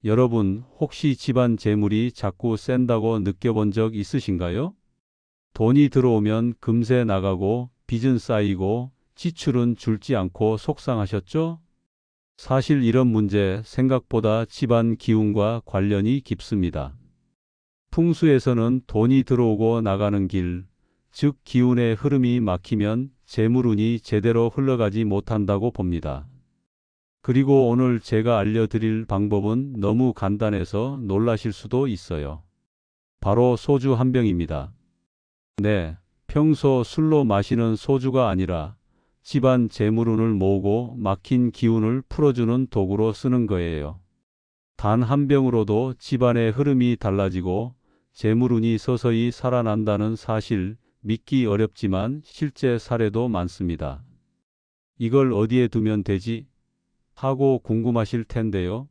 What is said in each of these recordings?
여러분, 혹시 집안 재물이 자꾸 샌다고 느껴본 적 있으신가요? 돈이 들어오면 금세 나가고 빚은 쌓이고 지출은 줄지 않고 속상하셨죠? 사실 이런 문제 생각보다 집안 기운과 관련이 깊습니다. 풍수에서는 돈이 들어오고 나가는 길, 즉 기운의 흐름이 막히면 재물운이 제대로 흘러가지 못한다고 봅니다. 그리고 오늘 제가 알려드릴 방법은 너무 간단해서 놀라실 수도 있어요. 바로 소주 한 병입니다. 네, 평소 술로 마시는 소주가 아니라 집안 재물운을 모으고 막힌 기운을 풀어주는 도구로 쓰는 거예요. 단 한 병으로도 집안의 흐름이 달라지고 재물운이 서서히 살아난다는 사실 믿기 어렵지만 실제 사례도 많습니다. 이걸 어디에 두면 되지? 하고 궁금하실 텐데요.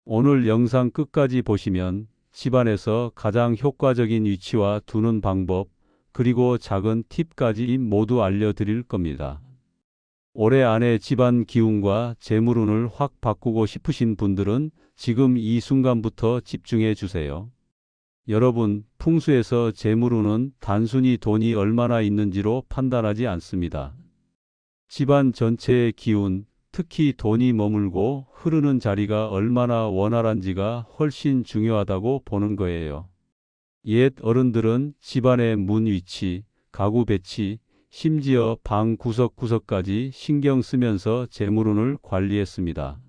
오늘 영상 끝까지 보시면 집안에서 가장 효과적인 위치와 두는 방법, 그리고 작은 팁까지 모두 알려드릴 겁니다. 올해 안에 집안 기운과 재물운을 확 바꾸고 싶으신 분들은 지금 이 순간부터 집중해 주세요. 여러분, 풍수에서 재물운은 단순히 돈이 얼마나 있는지로 판단하지 않습니다. 집안 전체의 기운, 특히 돈이 머물고 흐르는 자리가 얼마나 원활한지가 훨씬 중요하다고 보는 거예요. 옛 어른들은 집안의 문 위치, 가구 배치, 심지어 방 구석구석까지 신경 쓰면서 재물운을 관리했습니다.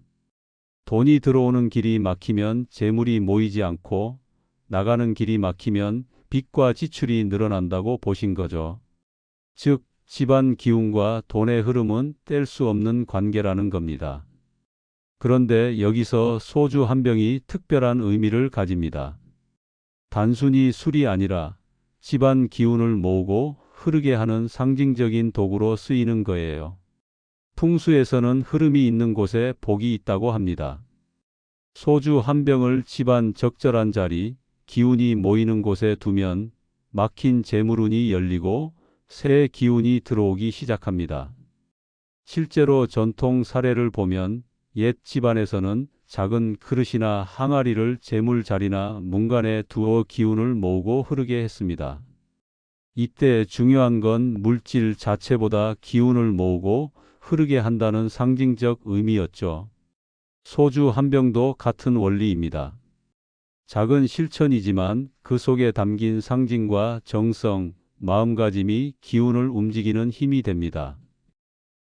돈이 들어오는 길이 막히면 재물이 모이지 않고 나가는 길이 막히면 빚과 지출이 늘어난다고 보신 거죠. 즉, 집안 기운과 돈의 흐름은 뗄 수 없는 관계라는 겁니다. 그런데 여기서 소주 한 병이 특별한 의미를 가집니다. 단순히 술이 아니라 집안 기운을 모으고 흐르게 하는 상징적인 도구로 쓰이는 거예요. 풍수에서는 흐름이 있는 곳에 복이 있다고 합니다. 소주 한 병을 집안 적절한 자리, 기운이 모이는 곳에 두면 막힌 재물운이 열리고 새 기운이 들어오기 시작합니다. 실제로 전통 사례를 보면 옛 집안에서는 작은 그릇이나 항아리를 재물 자리나 문간에 두어 기운을 모으고 흐르게 했습니다. 이때 중요한 건 물질 자체보다 기운을 모으고 흐르게 한다는 상징적 의미였죠. 소주 한 병도 같은 원리입니다. 작은 실천이지만 그 속에 담긴 상징과 정성, 마음가짐이 기운을 움직이는 힘이 됩니다.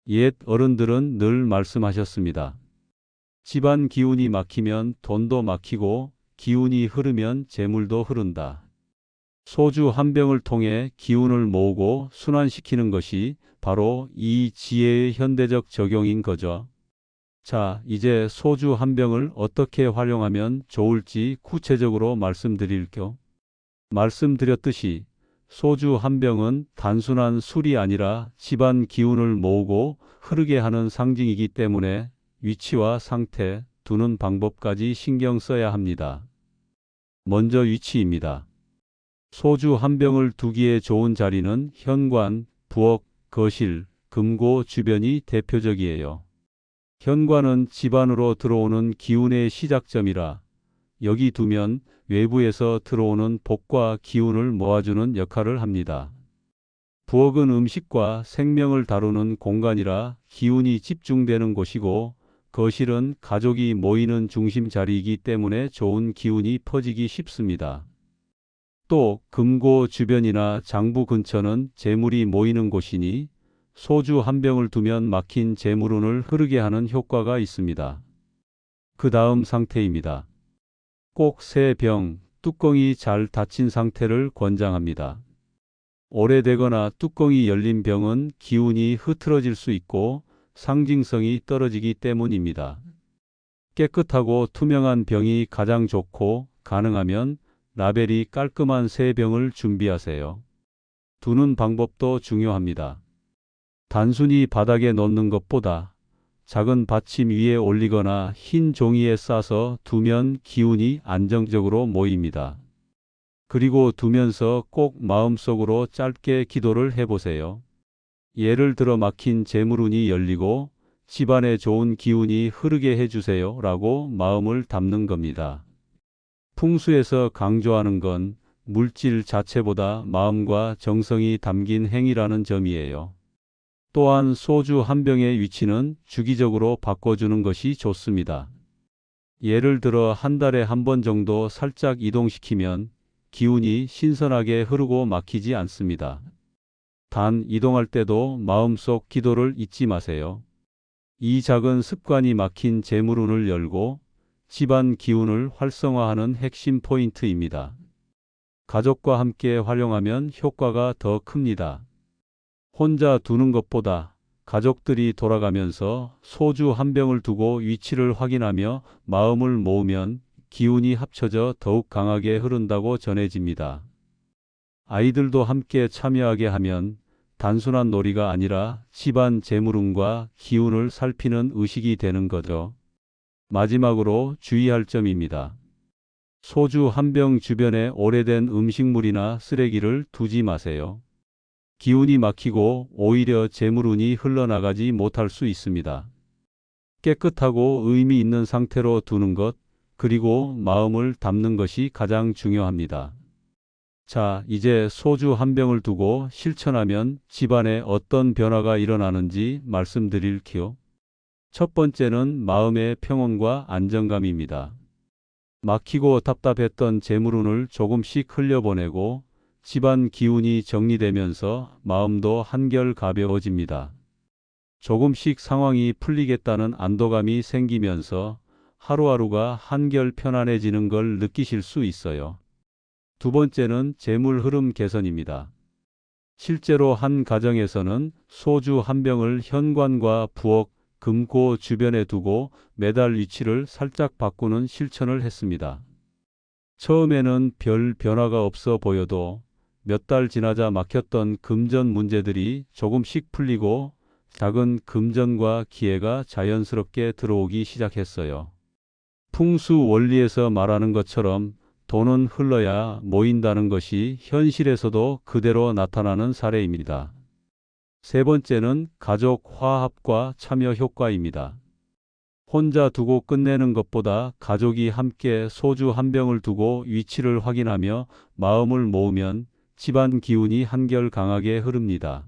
옛 어른들은 늘 말씀하셨습니다. 집안 기운이 막히면 돈도 막히고 기운이 흐르면 재물도 흐른다. 소주 한 병을 통해 기운을 모으고 순환시키는 것이 바로 이 지혜의 현대적 적용인 거죠. 자, 이제 소주 한 병을 어떻게 활용하면 좋을지 구체적으로 말씀드릴게요. 말씀드렸듯이 소주 한 병은 단순한 술이 아니라 집안 기운을 모으고 흐르게 하는 상징이기 때문에 위치와 상태, 두는 방법까지 신경 써야 합니다. 먼저 위치입니다. 소주 한 병을 두기에 좋은 자리는 현관, 부엌, 거실, 금고 주변이 대표적이에요. 현관은 집 안으로 들어오는 기운의 시작점이라 여기 두면 외부에서 들어오는 복과 기운을 모아주는 역할을 합니다. 부엌은 음식과 생명을 다루는 공간이라 기운이 집중되는 곳이고 거실은 가족이 모이는 중심 자리이기 때문에 좋은 기운이 퍼지기 쉽습니다. 또 금고 주변이나 장부 근처는 재물이 모이는 곳이니 소주 한 병을 두면 막힌 재물운을 흐르게 하는 효과가 있습니다. 그 다음 상태입니다. 꼭 새 병, 뚜껑이 잘 닫힌 상태를 권장합니다. 오래되거나 뚜껑이 열린 병은 기운이 흐트러질 수 있고 상징성이 떨어지기 때문입니다. 깨끗하고 투명한 병이 가장 좋고 가능하면 라벨이 깔끔한 새 병을 준비하세요. 두는 방법도 중요합니다. 단순히 바닥에 놓는 것보다 작은 받침 위에 올리거나 흰 종이에 싸서 두면 기운이 안정적으로 모입니다. 그리고 두면서 꼭 마음속으로 짧게 기도를 해보세요. 예를 들어 막힌 재물운이 열리고 집안에 좋은 기운이 흐르게 해주세요 라고 마음을 담는 겁니다. 풍수에서 강조하는 건 물질 자체보다 마음과 정성이 담긴 행위라는 점이에요. 또한 소주 한 병의 위치는 주기적으로 바꿔주는 것이 좋습니다. 예를 들어 한 달에 한 번 정도 살짝 이동시키면 기운이 신선하게 흐르고 막히지 않습니다. 단 이동할 때도 마음속 기도를 잊지 마세요. 이 작은 습관이 막힌 재물운을 열고 집안 기운을 활성화하는 핵심 포인트입니다. 가족과 함께 활용하면 효과가 더 큽니다. 혼자 두는 것보다 가족들이 돌아가면서 소주 한 병을 두고 위치를 확인하며 마음을 모으면 기운이 합쳐져 더욱 강하게 흐른다고 전해집니다. 아이들도 함께 참여하게 하면 단순한 놀이가 아니라 집안 재물운과 기운을 살피는 의식이 되는 거죠. 마지막으로 주의할 점입니다. 소주 한 병 주변에 오래된 음식물이나 쓰레기를 두지 마세요. 기운이 막히고 오히려 재물운이 흘러나가지 못할 수 있습니다. 깨끗하고 의미 있는 상태로 두는 것, 그리고 마음을 담는 것이 가장 중요합니다. 자, 이제 소주 한 병을 두고 실천하면 집안에 어떤 변화가 일어나는지 말씀드릴게요. 첫 번째는 마음의 평온과 안정감입니다. 막히고 답답했던 재물운을 조금씩 흘려보내고 집안 기운이 정리되면서 마음도 한결 가벼워집니다. 조금씩 상황이 풀리겠다는 안도감이 생기면서 하루하루가 한결 편안해지는 걸 느끼실 수 있어요. 두 번째는 재물 흐름 개선입니다. 실제로 한 가정에서는 소주 한 병을 현관과 부엌, 금고 주변에 두고 매달 위치를 살짝 바꾸는 실천을 했습니다. 처음에는 별 변화가 없어 보여도 몇 달 지나자 막혔던 금전 문제들이 조금씩 풀리고 작은 금전과 기회가 자연스럽게 들어오기 시작했어요. 풍수 원리에서 말하는 것처럼 돈은 흘러야 모인다는 것이 현실에서도 그대로 나타나는 사례입니다. 세 번째는 가족 화합과 참여 효과입니다. 혼자 두고 끝내는 것보다 가족이 함께 소주 한 병을 두고 위치를 확인하며 마음을 모으면 집안 기운이 한결 강하게 흐릅니다.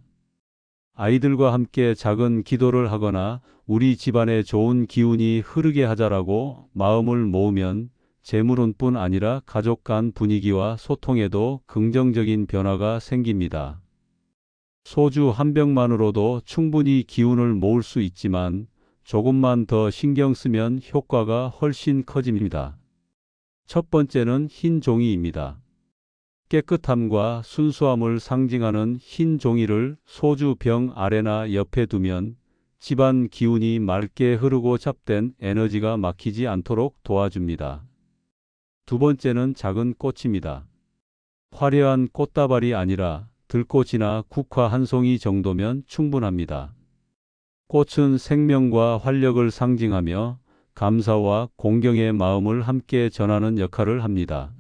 아이들과 함께 작은 기도를 하거나 우리 집안에 좋은 기운이 흐르게 하자라고 마음을 모으면 재물운뿐 아니라 가족 간 분위기와 소통에도 긍정적인 변화가 생깁니다. 소주 한 병만으로도 충분히 기운을 모을 수 있지만 조금만 더 신경 쓰면 효과가 훨씬 커집니다. 첫 번째는 흰 종이입니다. 깨끗함과 순수함을 상징하는 흰 종이를 소주 병 아래나 옆에 두면 집안 기운이 맑게 흐르고 잡된 에너지가 막히지 않도록 도와줍니다. 두 번째는 작은 꽃입니다. 화려한 꽃다발이 아니라 들꽃이나 국화 한 송이 정도면 충분합니다. 꽃은 생명과 활력을 상징하며 감사와 공경의 마음을 함께 전하는 역할을 합니다.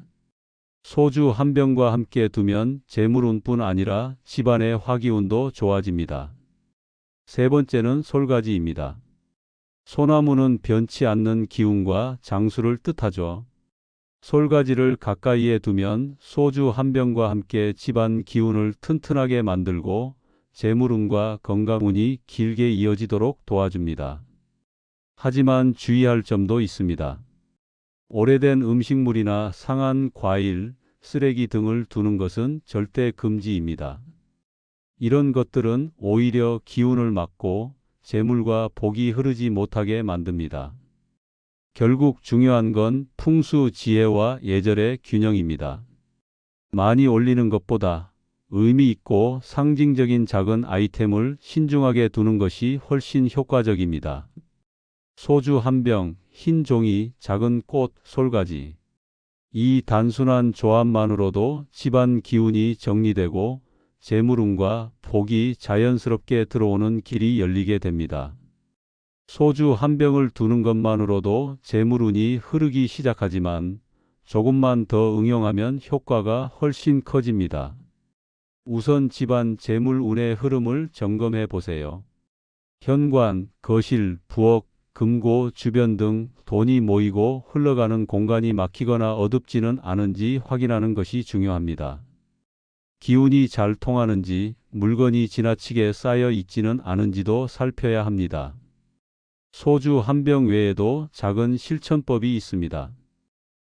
소주 한 병과 함께 두면 재물운뿐 아니라 집안의 화기운도 좋아집니다. 세 번째는 솔가지입니다. 소나무는 변치 않는 기운과 장수를 뜻하죠. 솔가지를 가까이에 두면 소주 한 병과 함께 집안 기운을 튼튼하게 만들고 재물운과 건강운이 길게 이어지도록 도와줍니다. 하지만 주의할 점도 있습니다. 오래된 음식물이나 상한 과일, 쓰레기 등을 두는 것은 절대 금지입니다. 이런 것들은 오히려 기운을 막고 재물과 복이 흐르지 못하게 만듭니다. 결국 중요한 건 풍수 지혜와 예절의 균형입니다. 많이 올리는 것보다 의미 있고 상징적인 작은 아이템을 신중하게 두는 것이 훨씬 효과적입니다. 소주 한 병, 흰 종이, 작은 꽃, 솔가지. 이 단순한 조합만으로도 집안 기운이 정리되고 재물운과 복이 자연스럽게 들어오는 길이 열리게 됩니다. 소주 한 병을 두는 것만으로도 재물운이 흐르기 시작하지만 조금만 더 응용하면 효과가 훨씬 커집니다. 우선 집안 재물운의 흐름을 점검해 보세요. 현관, 거실, 부엌, 금고 주변 등 돈이 모이고 흘러가는 공간이 막히거나 어둡지는 않은지 확인하는 것이 중요합니다. 기운이 잘 통하는지, 물건이 지나치게 쌓여 있지는 않은지도 살펴야 합니다. 소주 한 병 외에도 작은 실천법이 있습니다.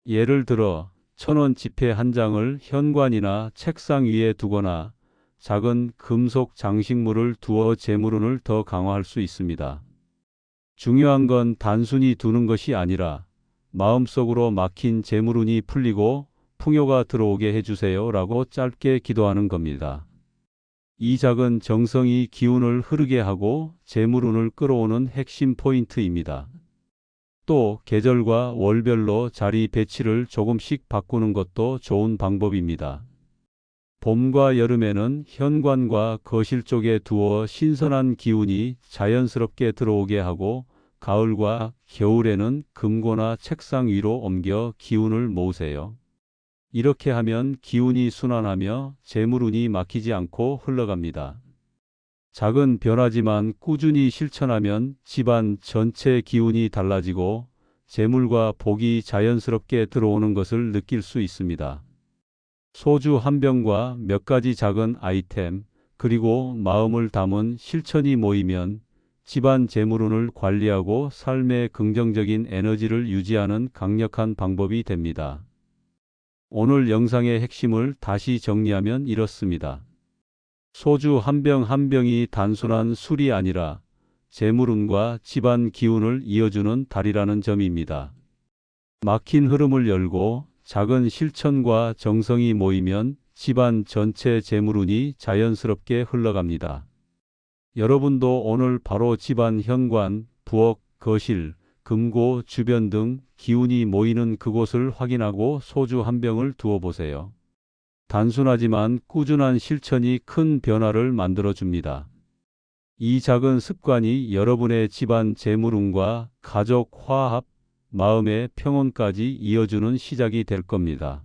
예를 들어 1,000원 지폐 한 장을 현관이나 책상 위에 두거나 작은 금속 장식물을 두어 재물운을 더 강화할 수 있습니다. 중요한 건 단순히 두는 것이 아니라 마음속으로 막힌 재물운이 풀리고 풍요가 들어오게 해주세요 라고 짧게 기도하는 겁니다. 이 작은 정성이 기운을 흐르게 하고 재물운을 끌어오는 핵심 포인트입니다. 또 계절과 월별로 자리 배치를 조금씩 바꾸는 것도 좋은 방법입니다. 봄과 여름에는 현관과 거실 쪽에 두어 신선한 기운이 자연스럽게 들어오게 하고 가을과 겨울에는 금고나 책상 위로 옮겨 기운을 모으세요. 이렇게 하면 기운이 순환하며 재물운이 막히지 않고 흘러갑니다. 작은 변화지만 꾸준히 실천하면 집안 전체 기운이 달라지고 재물과 복이 자연스럽게 들어오는 것을 느낄 수 있습니다. 소주 한 병과 몇 가지 작은 아이템, 그리고 마음을 담은 실천이 모이면 집안 재물운을 관리하고 삶의 긍정적인 에너지를 유지하는 강력한 방법이 됩니다. 오늘 영상의 핵심을 다시 정리하면 이렇습니다. 소주 한 병 한 병이 단순한 술이 아니라 재물운과 집안 기운을 이어주는 달이라는 점입니다. 막힌 흐름을 열고 작은 실천과 정성이 모이면 집안 전체 재물운이 자연스럽게 흘러갑니다. 여러분도 오늘 바로 집안 현관, 부엌, 거실, 금고 주변 등 기운이 모이는 그곳을 확인하고 소주 한 병을 두어 보세요. 단순하지만 꾸준한 실천이 큰 변화를 만들어 줍니다. 이 작은 습관이 여러분의 집안 재물운과 가족 화합, 마음의 평온까지 이어주는 시작이 될 겁니다.